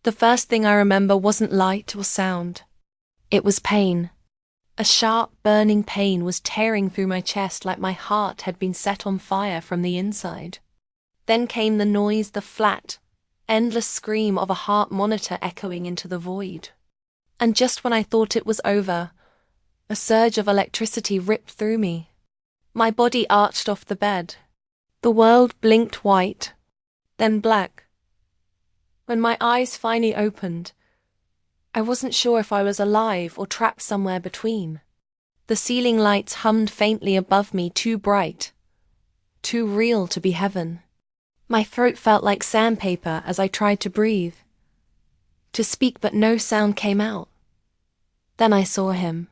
The first thing I remember wasn't light or sound. It was pain. A sharp, burning pain was tearing through my chest like my heart had been set on fire from the inside. Then came the noise, the flat, endless scream of a heart monitor echoing into the void. And just when I thought it was over, a surge of electricity ripped through me. My body arched off the bed. The world blinked white, then black. When my eyes finally opened, I wasn't sure if I was alive or trapped somewhere between. The ceiling lights hummed faintly above me, too bright, too real to be heaven. My throat felt like sandpaper as I tried to breathe, to speak, but no sound came out. Then I saw him,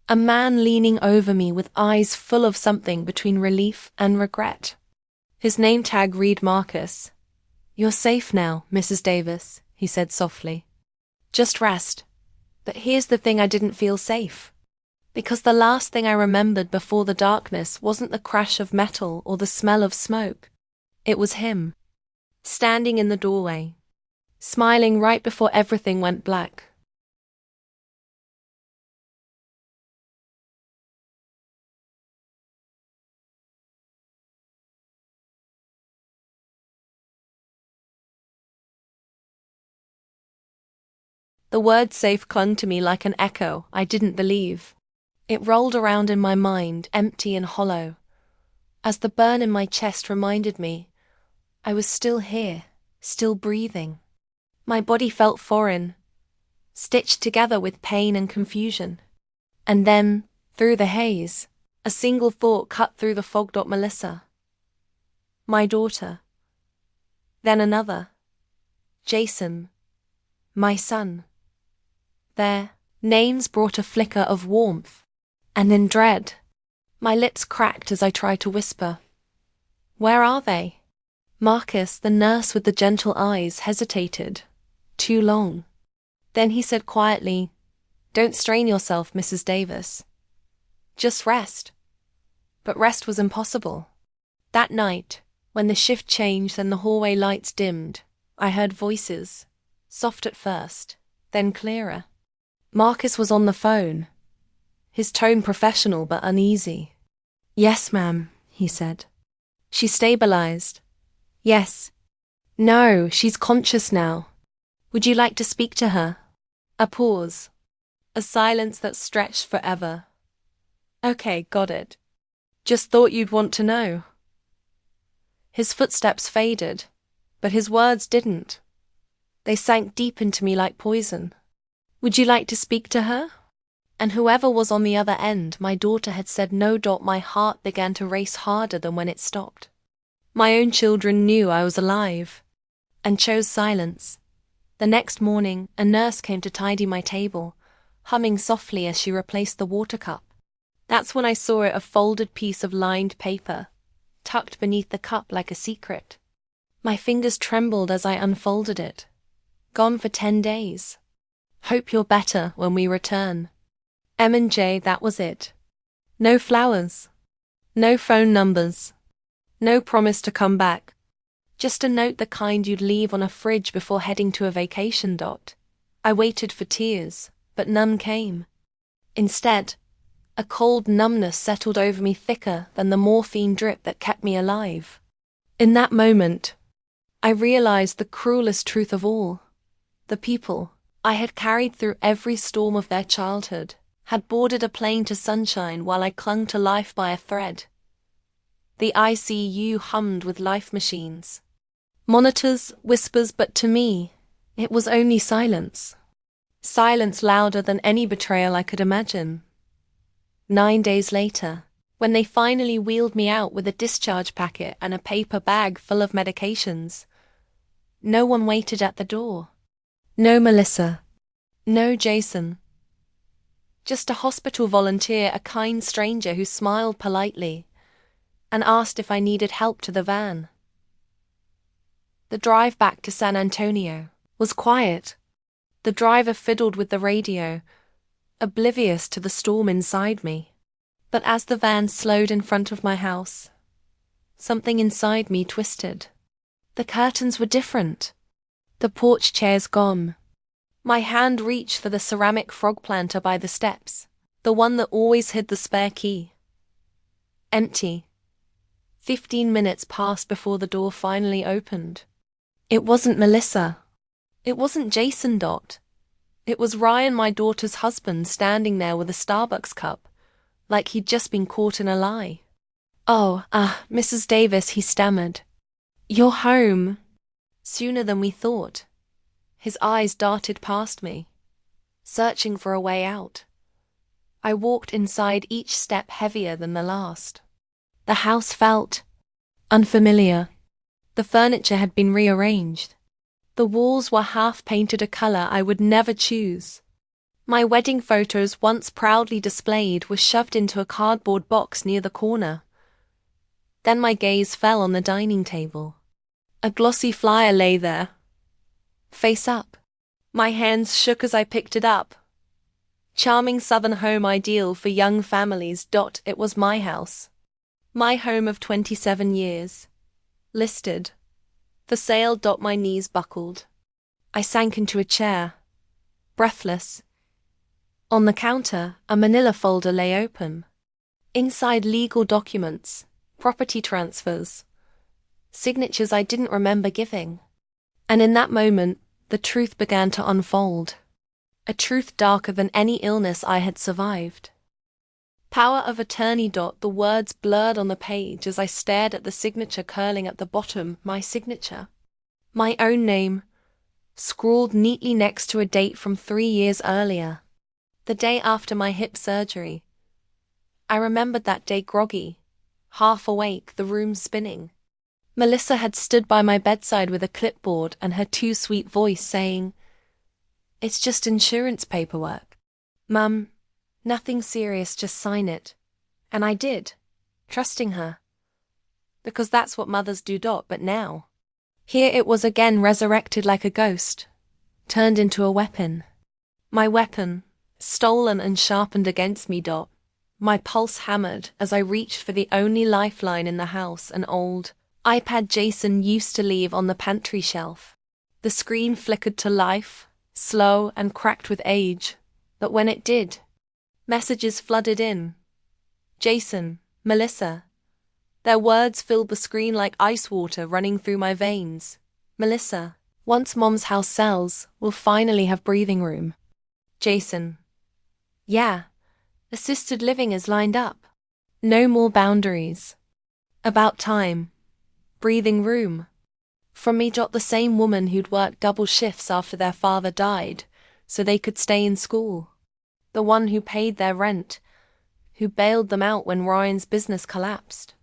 a man leaning over me with eyes full of something between relief and regret. His name tag read Marcus. "You're safe now, Mrs. Davis," he said softly. "Just rest." But here's the thing, I didn't feel safe. Because the last thing I remembered before the darkness wasn't the crash of metal or the smell of smoke. It was him, standing in the doorway, smiling right before everything went black. The word safe clung to me like an echo I didn't believe. It rolled around in my mind, empty and hollow, as the burn in my chest reminded me I was still here, still breathing. My body felt foreign, stitched together with pain and confusion. And then, through the haze, a single thought cut through the fog. Melissa. My daughter. Then another. Jason. My son. Their names brought a flicker of warmth, and then dread. My lips cracked as I tried to whisper. Where are they? Marcus, the nurse with the gentle eyes, hesitated. Too long. Then he said quietly, "Don't strain yourself, Mrs. Davis. Just rest." But rest was impossible. That night, when the shift changed and the hallway lights dimmed, I heard voices, soft at first, then clearer. Marcus was on the phone, his tone professional but uneasy. "Yes, ma'am," he said. "She stabilized." "Yes." "No, she's conscious now. Would you like to speak to her?" A pause. A silence that stretched forever. "Okay, got it. Just thought you'd want to know." His footsteps faded, but his words didn't. They sank deep into me like poison. "Would you like to speak to her?" And whoever was on the other end, my daughter had said no. My heart began to race harder than when it stopped. My own children knew I was alive, and chose silence. The next morning, a nurse came to tidy my table, humming softly as she replaced the water cup. That's when I saw it, a folded piece of lined paper, tucked beneath the cup like a secret. My fingers trembled as I unfolded it. Gone for 10 days. Hope you're better when we return. M&J, that was it. No flowers. No phone numbers. No promise to come back. Just a note, the kind you'd leave on a fridge before heading to a vacation. I waited for tears, but none came. Instead, a cold numbness settled over me, thicker than the morphine drip that kept me alive. In that moment, I realized the cruelest truth of all. The people I had carried through every storm of their childhood had boarded a plane to sunshine while I clung to life by a thread. The ICU hummed with life machines, monitors, whispers, but to me, it was only silence. Silence louder than any betrayal I could imagine. 9 days later, when they finally wheeled me out with a discharge packet and a paper bag full of medications, no one waited at the door. No Melissa. No Jason. Just a hospital volunteer, a kind stranger who smiled politely and asked if I needed help to the van. The drive back to San Antonio was quiet. The driver fiddled with the radio, oblivious to the storm inside me. But as the van slowed in front of my house, something inside me twisted. The curtains were different. The porch chair's gone. My hand reached for the ceramic frog planter by the steps, the one that always hid the spare key. Empty. 15 minutes passed before the door finally opened. It wasn't Melissa. It wasn't Jason. It was Ryan, my daughter's husband, standing there with a Starbucks cup, like he'd just been caught in a lie. Oh, Mrs. Davis, he stammered. You're home. Sooner than we thought. His eyes darted past me, searching for a way out. I walked inside, each step heavier than the last. The house felt unfamiliar. The furniture had been rearranged. The walls were half-painted a color I would never choose. My wedding photos, once proudly displayed, were shoved into a cardboard box near the corner. Then my gaze fell on the dining table. A glossy flyer lay there, face up. My hands shook as I picked it up. Charming southern home ideal for young families. It was my house. My home of 27 years. Listed. For sale. My knees buckled. I sank into a chair, breathless. On the counter, a manila folder lay open. Inside, legal documents, property transfers, signatures I didn't remember giving. And in that moment, the truth began to unfold. A truth darker than any illness I had survived. Power of attorney. The words blurred on the page as I stared at the signature curling at the bottom. My signature. My own name, scrawled neatly next to a date from 3 years earlier. The day after my hip surgery. I remembered that day, groggy, half awake, the room spinning. Melissa had stood by my bedside with a clipboard and her too sweet voice saying, "It's just insurance paperwork. Mum, nothing serious, just sign it." And I did, trusting her. Because that's what mothers do. But now, here it was again, resurrected like a ghost, turned into a weapon. My weapon, stolen and sharpened against me. My pulse hammered as I reached for the only lifeline in the house, an old iPad Jason used to leave on the pantry shelf. The screen flickered to life, slow and cracked with age, but when it did, messages flooded in. Jason, Melissa. Their words filled the screen like ice water running through my veins. Melissa, once Mom's house sells, we'll finally have breathing room. Jason. Yeah, assisted living is lined up. No more boundaries. About time. Breathing room. From me. The same woman who'd worked double shifts after their father died, so they could stay in school. The one who paid their rent, who bailed them out when Ryan's business collapsed.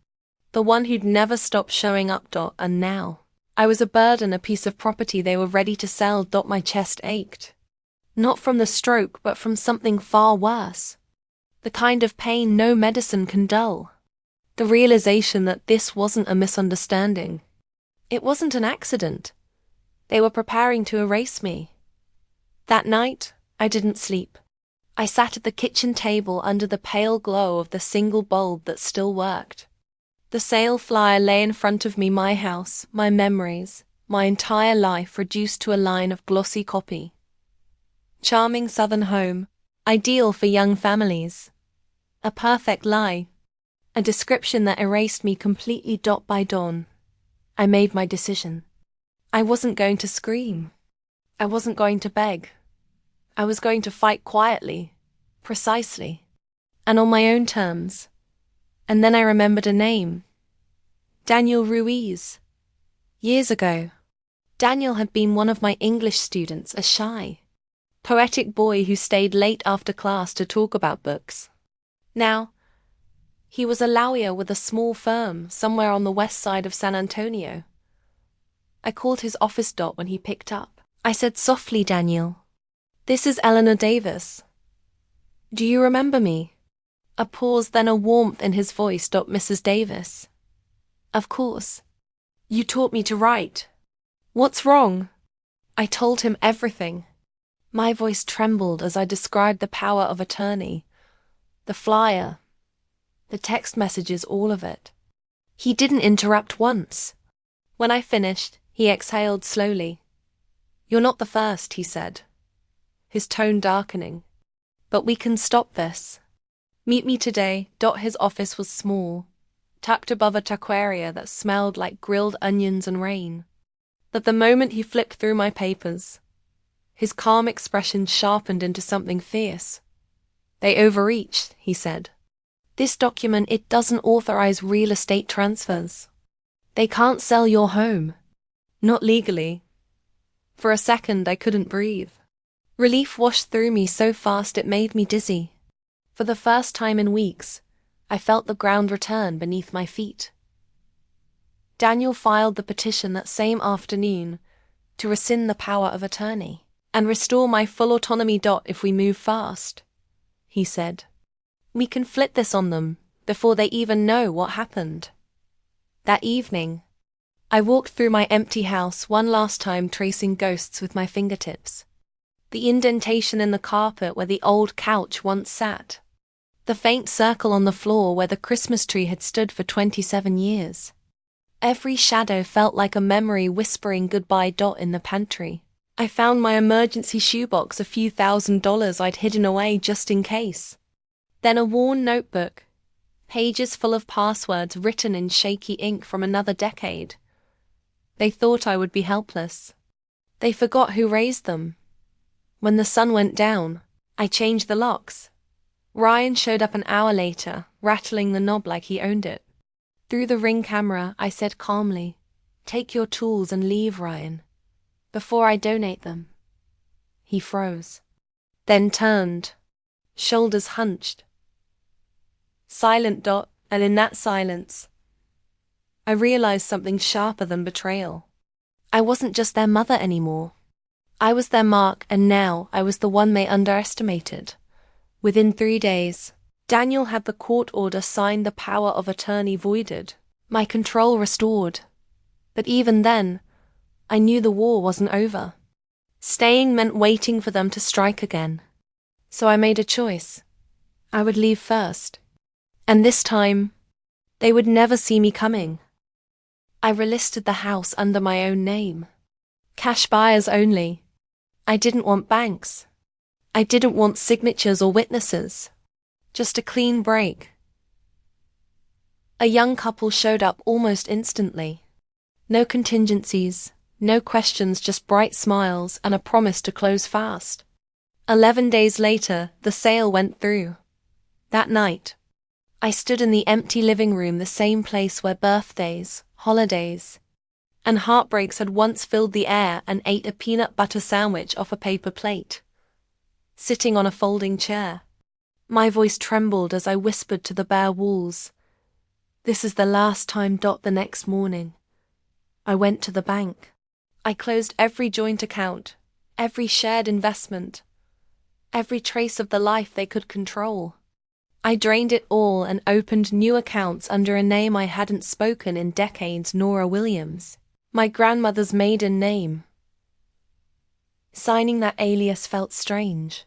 The one who'd never stopped showing up. And now, I was a burden, a piece of property they were ready to sell. My chest ached. Not from the stroke, but from something far worse. The kind of pain no medicine can dull. The realization that this wasn't a misunderstanding. It wasn't an accident. They were preparing to erase me. That night, I didn't sleep. I sat at the kitchen table under the pale glow of the single bulb that still worked. The sale flyer lay in front of me, my house, my memories, my entire life reduced to a line of glossy copy. Charming southern home, ideal for young families. A perfect lie. A description that erased me completely. By dawn, I made my decision. I wasn't going to scream. I wasn't going to beg. I was going to fight quietly, precisely, and on my own terms. And then I remembered a name. Daniel Ruiz. Years ago, Daniel had been one of my English students, a shy, poetic boy who stayed late after class to talk about books. Now, he was a lawyer with a small firm somewhere on the west side of San Antonio. I called his office. When he picked up, I said softly, "Daniel, this is Eleanor Davis. Do you remember me?" A pause, then a warmth in his voice. "Mrs. Davis. Of course. You taught me to write. What's wrong?" I told him everything. My voice trembled as I described the power of attorney, the flyer, the text messages, all of it. He didn't interrupt once. When I finished, he exhaled slowly. You're not the first, he said, his tone darkening. But we can stop this. Meet me today. His office was small, tucked above a taqueria that smelled like grilled onions and rain. But the moment he flicked through my papers, his calm expression sharpened into something fierce. They overreached, he said. This document, it doesn't authorize real estate transfers. They can't sell your home. Not legally. For a second, I couldn't breathe. Relief washed through me so fast it made me dizzy. For the first time in weeks, I felt the ground return beneath my feet. Daniel filed the petition that same afternoon to rescind the power of attorney and restore my full autonomy. If we move fast, he said, we can flip this on them before they even know what happened. That evening, I walked through my empty house one last time, tracing ghosts with my fingertips. The indentation in the carpet where the old couch once sat. The faint circle on the floor where the Christmas tree had stood for 27 years. Every shadow felt like a memory whispering goodbye. In the pantry, I found my emergency shoebox, a few $1,000s I'd hidden away just in case. Then a worn notebook, pages full of passwords written in shaky ink from another decade. They thought I would be helpless. They forgot who raised them. When the sun went down, I changed the locks. Ryan showed up an hour later, rattling the knob like he owned it. Through the Ring camera, I said calmly, "Take your tools and leave, Ryan, before I donate them." He froze, then turned, shoulders hunched. Silent. And in that silence, I realized something sharper than betrayal. I wasn't just their mother anymore. I was their mark, and now I was the one they underestimated. Within 3 days, Daniel had the court order signed, the power of attorney voided, my control restored. But even then, I knew the war wasn't over. Staying meant waiting for them to strike again. So I made a choice. I would leave first. And this time, they would never see me coming. I relisted the house under my own name. Cash buyers only. I didn't want banks. I didn't want signatures or witnesses. Just a clean break. A young couple showed up almost instantly. No contingencies, no questions, just bright smiles and a promise to close fast. 11 days later, the sale went through. That night, I stood in the empty living room, the same place where birthdays, holidays, and heartbreaks had once filled the air, and ate a peanut butter sandwich off a paper plate. Sitting on a folding chair, my voice trembled as I whispered to the bare walls, "This is the last time." The next morning, I went to the bank. I closed every joint account, every shared investment, every trace of the life they could control. I drained it all and opened new accounts under a name I hadn't spoken in decades, Nora Williams, my grandmother's maiden name. Signing that alias felt strange,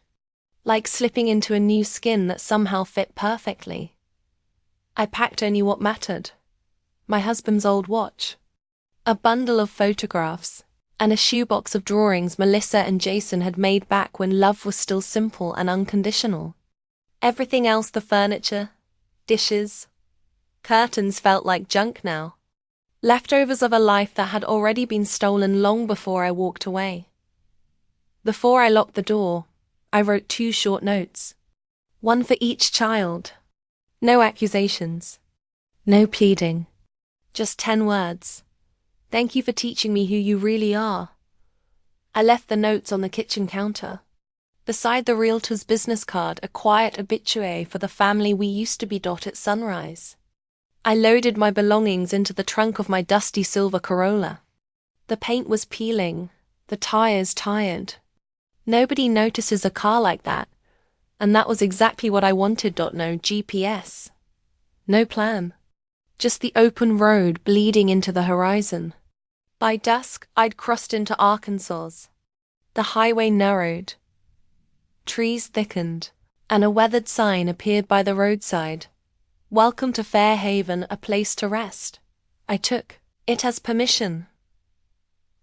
like slipping into a new skin that somehow fit perfectly. I packed only what mattered: my husband's old watch, a bundle of photographs, and a shoebox of drawings Melissa and Jason had made back when love was still simple and unconditional. Everything else, the furniture, dishes, curtains, felt like junk now. Leftovers of a life that had already been stolen long before I walked away. Before I locked the door, I wrote 2 short notes. One for each child. No accusations. No pleading. Just 10 words. "Thank you for teaching me who you really are." I left the notes on the kitchen counter. Beside the realtor's business card, a quiet obituary for the family we used to be. At sunrise, I loaded my belongings into the trunk of my dusty silver Corolla. The paint was peeling, the tires tired. Nobody notices a car like that, and that was exactly what I wanted. No GPS, no plan, just the open road bleeding into the horizon. By dusk, I'd crossed into Arkansas. The highway narrowed. Trees thickened, and a weathered sign appeared by the roadside. "Welcome to Fairhaven, a place to rest." I took it as permission.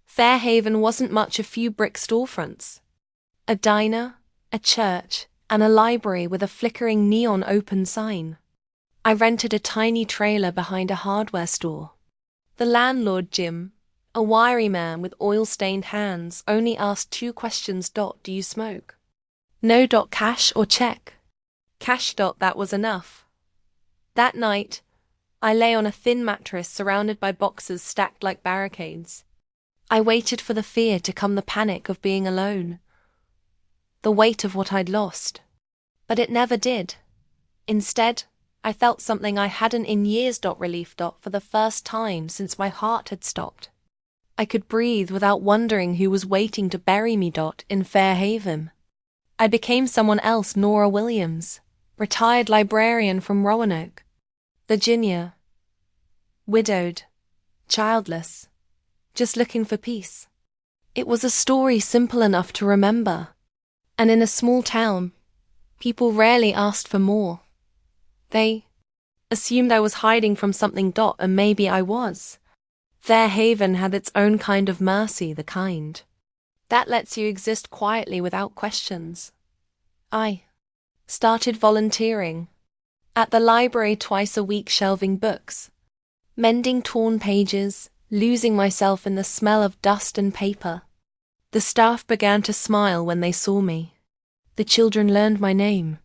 Fairhaven wasn't much, a few brick storefronts. A diner, a church, and a library with a flickering neon open sign. I rented a tiny trailer behind a hardware store. The landlord, Jim, a wiry man with oil-stained hands, only asked 2 questions. Do you smoke? No. Cash or check? Cash. That was enough. That night, I lay on a thin mattress surrounded by boxes stacked like barricades. I waited for the fear to come, the panic of being alone, the weight of what I'd lost. But it never did. Instead, I felt something I hadn't in years. Relief. For the first time since my heart had stopped. I could breathe without wondering who was waiting to bury me. In Fairhaven. I became someone else. Nora Williams, retired librarian from Roanoke, Virginia. Widowed, childless, just looking for peace. It was a story simple enough to remember. And in a small town, people rarely asked for more. They assumed I was hiding from something. And maybe I was. Fairhaven had its own kind of mercy, the kind that lets you exist quietly without questions. I started volunteering at the library twice a week, shelving books, mending torn pages, losing myself in the smell of dust and paper. The staff began to smile when they saw me. The children learned my name.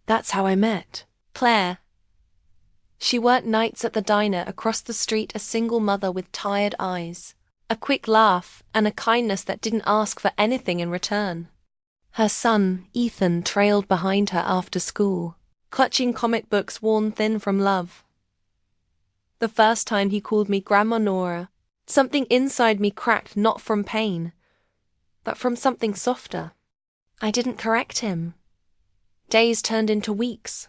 That's how I met Claire. She worked nights at the diner across the street, a single mother with tired eyes, a quick laugh, and a kindness that didn't ask for anything in return. Her son, Ethan, trailed behind her after school, clutching comic books worn thin from love. The first time he called me Grandma Nora, something inside me cracked, not from pain, but from something softer. I didn't correct him. Days turned into weeks.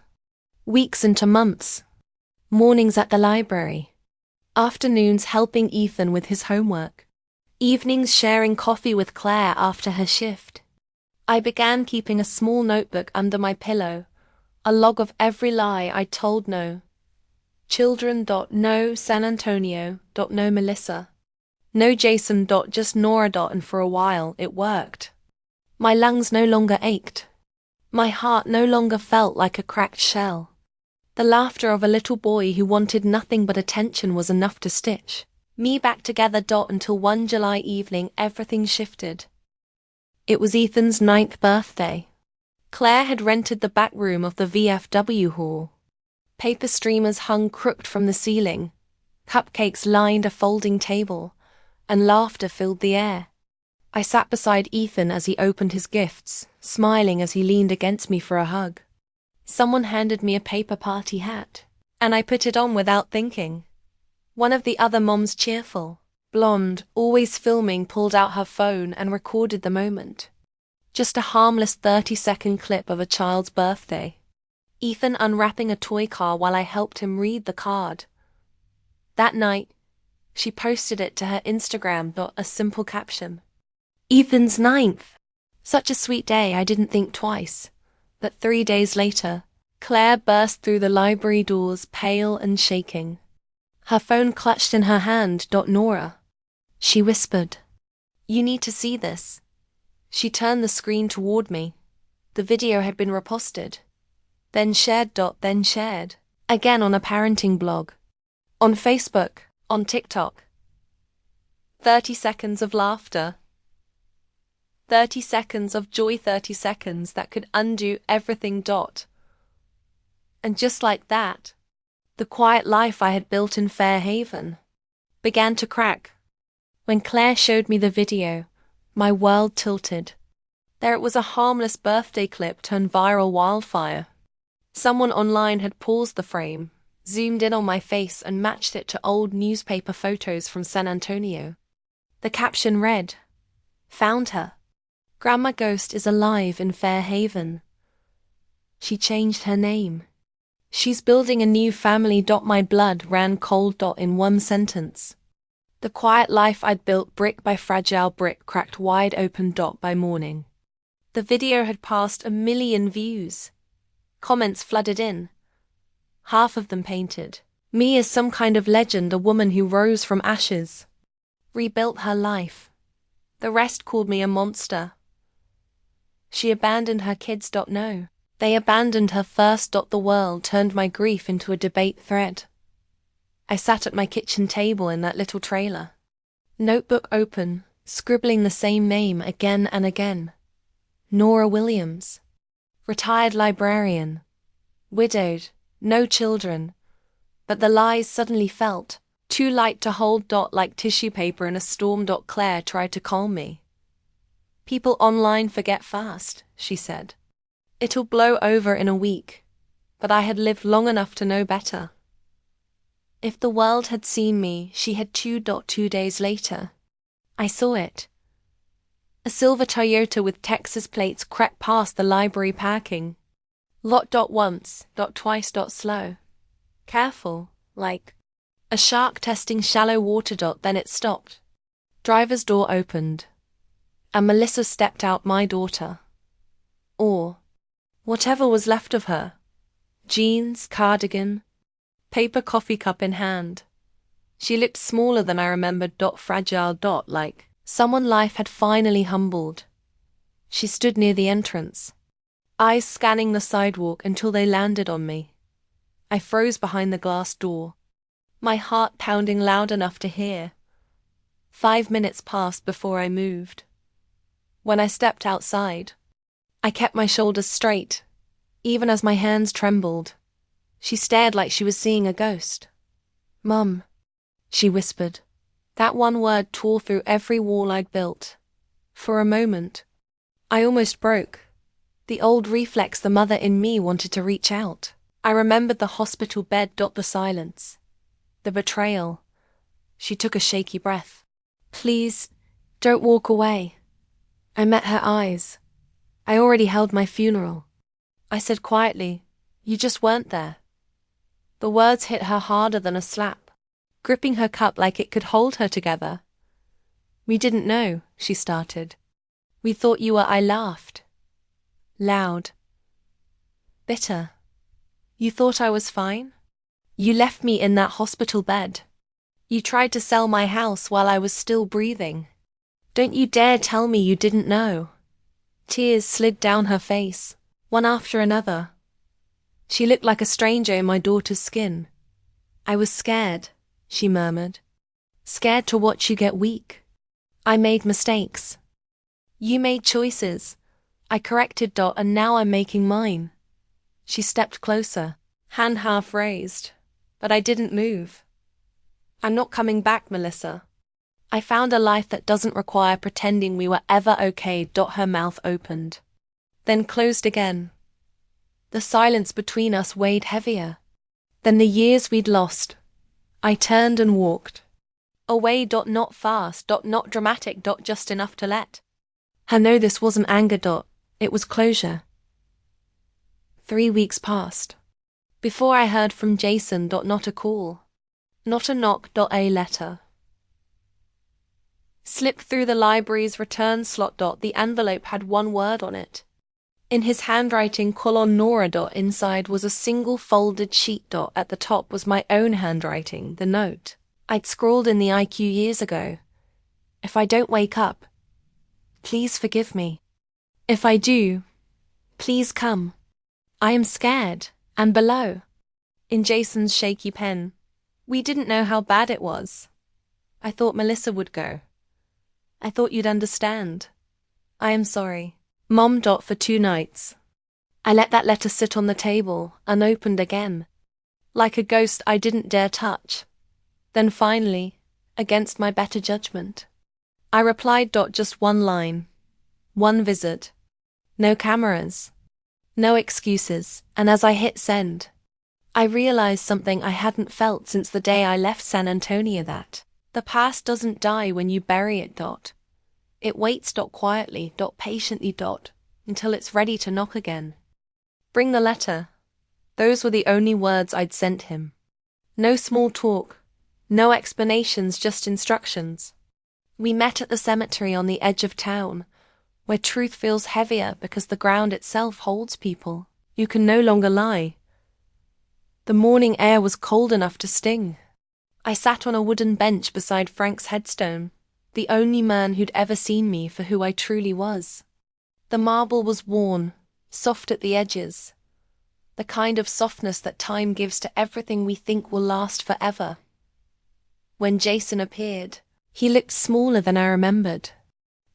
Weeks into months. Mornings at the library. Afternoons helping Ethan with his homework. Evenings sharing coffee with Claire after her shift. I began keeping a small notebook under my pillow, a log of every lie I told. No children. No San Antonio. No Melissa. No Jason. Just Nora. And for a while it worked. My lungs no longer ached. My heart no longer felt like a cracked shell. The laughter of a little boy who wanted nothing but attention was enough to stitch me back together. Until one July evening everything shifted. It was Ethan's 9th birthday. Claire had rented the back room of the VFW hall. Paper streamers hung crooked from the ceiling, cupcakes lined a folding table, and laughter filled the air. I sat beside Ethan as he opened his gifts, smiling as he leaned against me for a hug. Someone handed me a paper party hat, and I put it on without thinking. One of the other moms, cheerful, blonde, always filming, pulled out her phone and recorded the moment. Just a harmless 30-second clip of a child's birthday. Ethan unwrapping a toy car while I helped him read the card. That night, she posted it to her Instagram. A simple caption. Ethan's 9th. Such a sweet day, I didn't think twice. But 3 days later, Claire burst through the library doors, pale and shaking. Her phone clutched in her hand. Nora. She whispered. You need to see this. She turned the screen toward me. The video had been reposted. Then shared. Then shared. Again on a parenting blog. On Facebook. On TikTok. 30 seconds of laughter. 30 seconds of joy, 30 seconds that could undo everything. And just like that, the quiet life I had built in Fairhaven began to crack. When Claire showed me the video, my world tilted. There it was, a harmless birthday clip turned viral wildfire. Someone online had paused the frame, zoomed in on my face and matched it to old newspaper photos from San Antonio. The caption read, "Found her. Grandma Ghost is alive in Fairhaven. She changed her name. She's building a new family. My blood ran cold. In one sentence. The quiet life I'd built brick by fragile brick cracked wide open. By morning. The video had passed 1 million views. Comments flooded in. Half of them painted me as some kind of legend, a woman who rose from ashes. rebuilt her life. The rest called me a monster. She abandoned her kids. No. They abandoned her first. The world turned my grief into a debate thread. I sat at my kitchen table in that little trailer. Notebook open, scribbling the same name again and again. Nora Williams. Retired librarian. Widowed, no children. But the lies suddenly felt too light to hold. Like tissue paper in a storm. Claire tried to calm me. People online forget fast, she said. It'll blow over in a week. But I had lived long enough to know better. If the world had seen me, she had 2 days later. I saw it. A silver Toyota with Texas plates crept past the library parking. Lot. Once. Twice. Slow. Careful, like a shark testing shallow water. Then it stopped. Driver's door opened. And Melissa stepped out, my daughter. Or whatever was left of her. Jeans, cardigan, paper coffee cup in hand. She looked smaller than I remembered. Fragile. Like someone life had finally humbled. She stood near the entrance, eyes scanning the sidewalk until they landed on me. I froze behind the glass door, my heart pounding loud enough to hear. 5 minutes passed before I moved. When I stepped outside, I kept my shoulders straight, even as my hands trembled. She stared like she was seeing a ghost. "Mum," she whispered. That one word tore through every wall I'd built. For a moment, I almost broke. The old reflex, the mother in me, wanted to reach out. I remembered the hospital bed. The silence. The betrayal. She took a shaky breath. "Please, don't walk away." I met her eyes. I already held my funeral. I said quietly, "You just weren't there." The words hit her harder than a slap, gripping her cup like it could hold her together. "We didn't know," she started. "We thought you were." I laughed. Loud. Bitter. "You thought I was fine? You left me in that hospital bed. You tried to sell my house while I was still breathing. Don't you dare tell me you didn't know." Tears slid down her face, one after another. She looked like a stranger in my daughter's skin. "I was scared," she murmured. "Scared to watch you get weak. I made mistakes. You made choices. I corrected. And now I'm making mine." She stepped closer, hand half raised, but I didn't move. "I'm not coming back, Melissa. I found a life that doesn't require pretending we were ever okay." Her mouth opened, then closed again. The silence between us weighed heavier than the years we'd lost. I turned and walked away. Not fast. Not dramatic. Just enough to let her know this wasn't anger. It was closure. 3 weeks passed before I heard from Jason. Not a call. Not a knock. A letter slipped through the library's return slot. The envelope had one word on it. In his handwriting, colon Nora. Inside was a single folded sheet. At the top was my own handwriting, the note I'd scrawled in the IQ years ago. "If I don't wake up, please forgive me. If I do, please come. I am scared." And below, in Jason's shaky pen, "We didn't know how bad it was. I thought Melissa would go. I thought you'd understand. I am sorry. Mom. For 2 nights. I let that letter sit on the table, unopened again, like a ghost I didn't dare touch. Then finally, against my better judgment, I replied. Just one line. One visit. No cameras. No excuses. And as I hit send, I realized something I hadn't felt since the day I left San Antonio, that the past doesn't die when you bury it. It waits. Quietly. Patiently. Until it's ready to knock again. Bring the letter. Those were the only words I'd sent him. No small talk. No explanations, just instructions. We met at the cemetery on the edge of town, where truth feels heavier because the ground itself holds people. You can no longer lie. The morning air was cold enough to sting. I sat on a wooden bench beside Frank's headstone, the only man who'd ever seen me for who I truly was. The marble was worn, soft at the edges, the kind of softness that time gives to everything we think will last forever. When Jason appeared, he looked smaller than I remembered.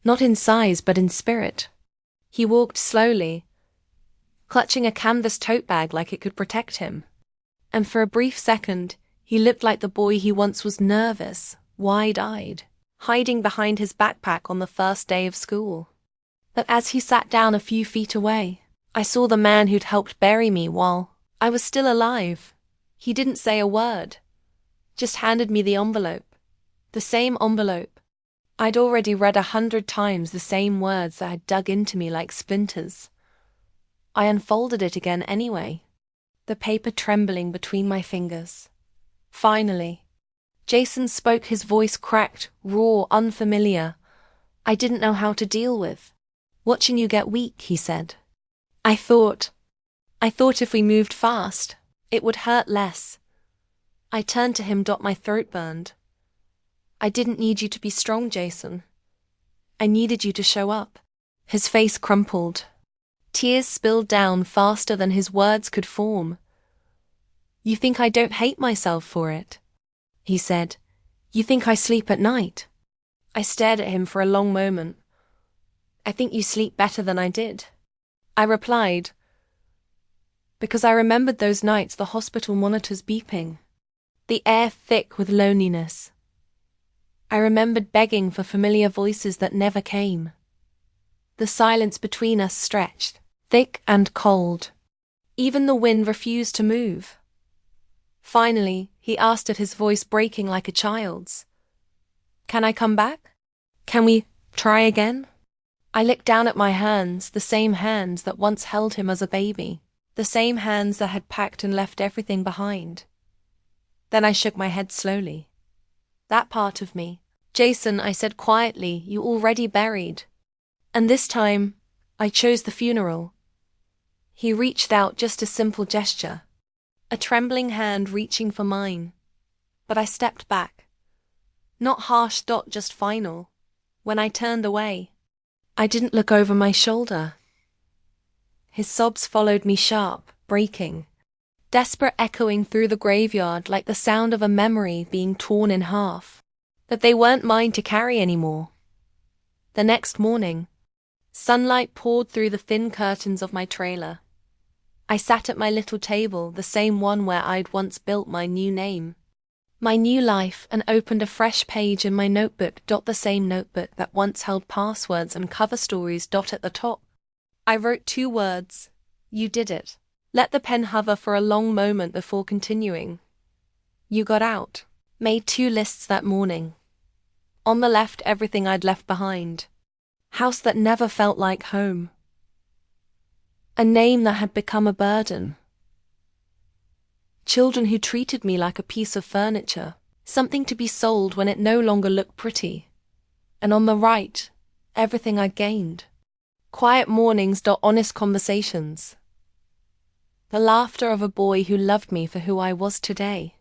Not in size, but in spirit. He walked slowly, clutching a canvas tote bag like it could protect him. And for a brief second, he looked like the boy he once was, nervous, wide-eyed, hiding behind his backpack on the first day of school. But as he sat down a few feet away, I saw the man who'd helped bury me while I was still alive. He didn't say a word, just handed me the envelope. The same envelope. I'd already read 100 times the same words that had dug into me like splinters. I unfolded it again anyway, the paper trembling between my fingers. Finally, Jason spoke, his voice cracked, raw, unfamiliar. I didn't know how to deal with. "Watching you get weak," he said. I thought if we moved fast, it would hurt less. I turned to him. My throat burned. "I didn't need you to be strong, Jason. I needed you to show up." His face crumpled. Tears spilled down faster than his words could form. "You think I don't hate myself for it?" he said. "You think I sleep at night?" I stared at him for a long moment. "I think you sleep better than I did," I replied, because I remembered those nights, the hospital monitors beeping, the air thick with loneliness. I remembered begging for familiar voices that never came. The silence between us stretched, thick and cold. Even the wind refused to move. Finally, he asked it, his voice breaking like a child's. "Can I come back? Can we try again?" I looked down at my hands, the same hands that once held him as a baby, the same hands that had packed and left everything behind. Then I shook my head slowly. "That part of me, Jason," I said quietly, "you already buried. And this time, I chose the funeral." He reached out, just a simple gesture, a trembling hand reaching for mine. But I stepped back. Not harsh, just final. When I turned away, I didn't look over my shoulder. His sobs followed me, sharp, breaking, desperate, echoing through the graveyard like the sound of a memory being torn in half. That they weren't mine to carry anymore. The next morning, sunlight poured through the thin curtains of my trailer. I sat at my little table, the same one where I'd once built my new name, my new life, and opened a fresh page in my notebook. The same notebook that once held passwords and cover stories. At the top, I wrote 2 words: "You did it." Let the pen hover for a long moment before continuing. "You got out." Made 2 lists that morning. On the left, everything I'd left behind. House that never felt like home. A name that had become a burden. Children who treated me like a piece of furniture, something to be sold when it no longer looked pretty. And on the right, everything I gained. Quiet mornings. Honest conversations. The laughter of a boy who loved me for who I was today.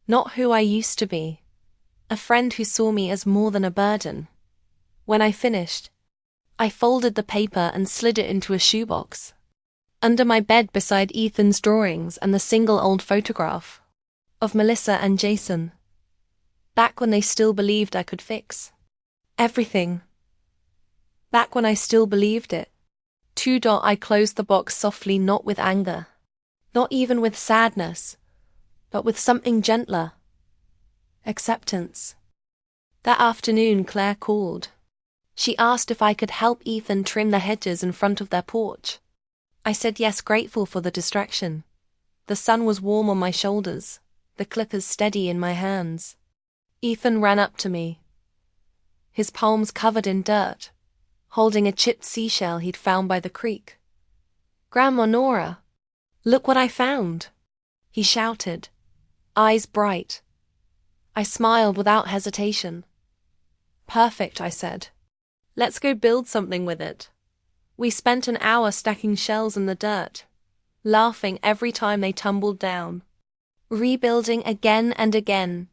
Not who I used to be. A friend who saw me as more than a burden. When I finished, I folded the paper and slid it into a shoebox. Under my bed beside Ethan's drawings and the single old photograph of Melissa and Jason. Back when they still believed I could fix everything. Back when I still believed it. I closed the box softly, not with anger. Not even with sadness, but with something gentler. Acceptance. That afternoon, Claire called. She asked if I could help Ethan trim the hedges in front of their porch. I said yes, grateful for the distraction. The sun was warm on my shoulders, the clippers steady in my hands. Ethan ran up to me, his palms covered in dirt, holding a chipped seashell he'd found by the creek. "Grandma Nora, look what I found," he shouted, eyes bright. I smiled without hesitation. "Perfect," I said. "Let's go build something with it." We spent an hour stacking shells in the dirt, laughing every time they tumbled down, rebuilding again and again.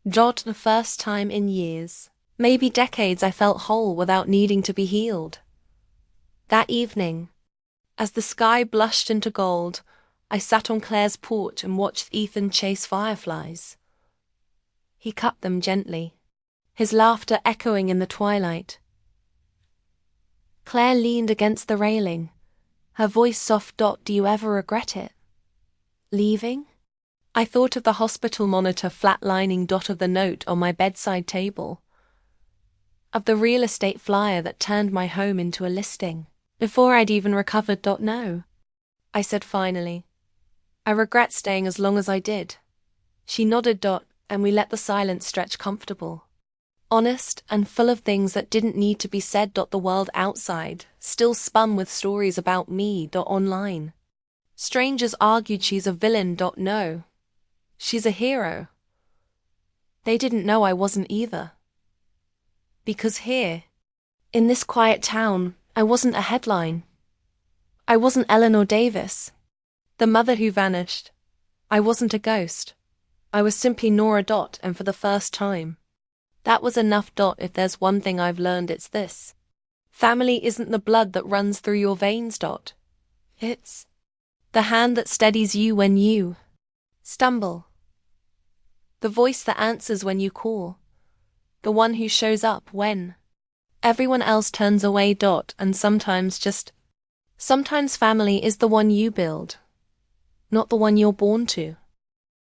The first time in years. Maybe decades I felt whole without needing to be healed. That evening, as the sky blushed into gold, I sat on Claire's porch and watched Ethan chase fireflies. He cut them gently, his laughter echoing in the twilight. Claire leaned against the railing, her voice soft. Do you ever regret it? Leaving? I thought of the hospital monitor flatlining. Of the note on my bedside table. Of the real estate flyer that turned my home into a listing. Before I'd even recovered. No, I said finally. I regret staying as long as I did. She nodded. And we let the silence stretch comfortable. Honest and full of things that didn't need to be said. The world outside still spun with stories about me. Online. Strangers argued she's a villain. No, she's a hero. They didn't know I wasn't either. Because here, in this quiet town, I wasn't a headline. I wasn't Eleanor Davis, the mother who vanished. I wasn't a ghost. I was simply Nora. And for the first time, that was enough. If there's one thing I've learned, it's this. Family isn't the blood that runs through your veins. It's the hand that steadies you when you stumble. The voice that answers when you call. The one who shows up when everyone else turns away. And sometimes family is the one you build, not the one you're born to.